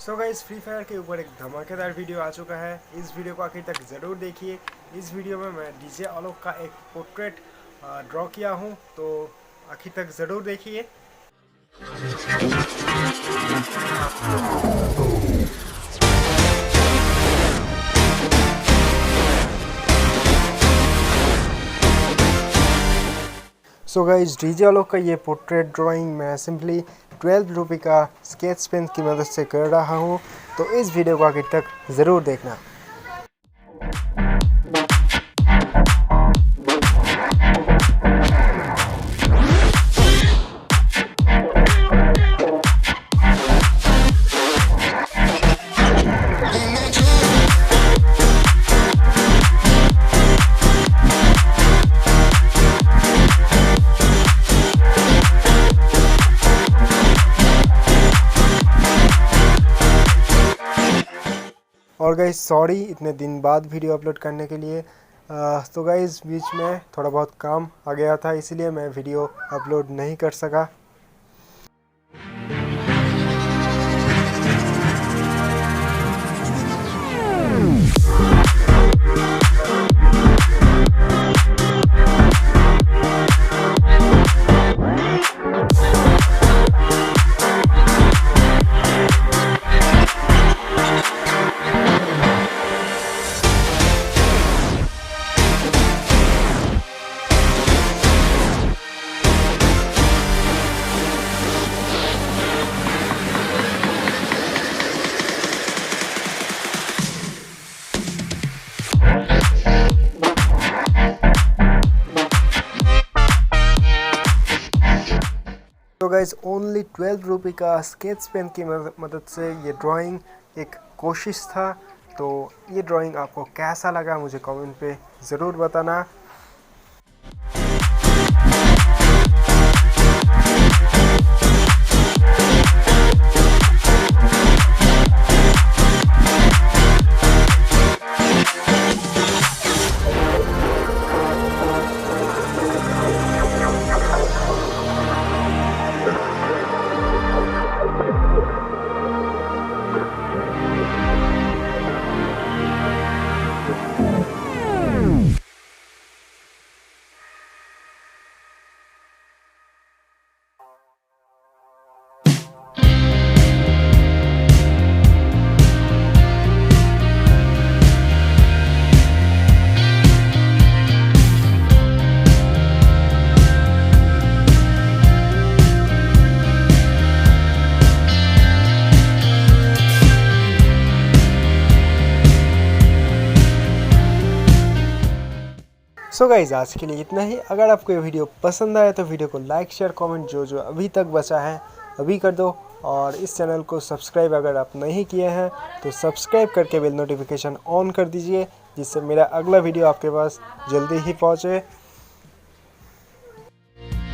So guys, free fire के ऊपर एक धमाकेदार वीडियो आ चुका है। इस वीडियो को आखिर तक ज़रूर देखिए। इस वीडियो में मैं डीजे आलोक का एक पोर्ट्रेट ड्रॉ किया हूँ, तो आखिर तक ज़रूर देखिए। सो गाइस, डीजे आलोक का ये पोर्ट्रेट ड्राइंग मैं सिंपली 12 रुपये का स्केच पेन की मदद से कर रहा हूँ, तो इस वीडियो को आखिर तक ज़रूर देखना। और गाइस सॉरी इतने दिन बाद वीडियो अपलोड करने के लिए। तो गाइस बीच में थोड़ा बहुत काम आ गया था, इसलिए मैं वीडियो अपलोड नहीं कर सका। तो गाइज ओनली 12 रुपये का स्केच पेन की मदद से ये ड्राइंग एक कोशिश था। तो ये ड्राइंग आपको कैसा लगा मुझे कमेंट पे ज़रूर बताना। सो गाइज आज के लिए इतना ही। अगर आपको ये वीडियो पसंद आया तो वीडियो को लाइक शेयर कमेंट जो अभी तक बचा है अभी कर दो। और इस चैनल को सब्सक्राइब अगर आप नहीं किए हैं तो सब्सक्राइब करके बेल नोटिफिकेशन ऑन कर दीजिए, जिससे मेरा अगला वीडियो आपके पास जल्दी ही पहुँचे।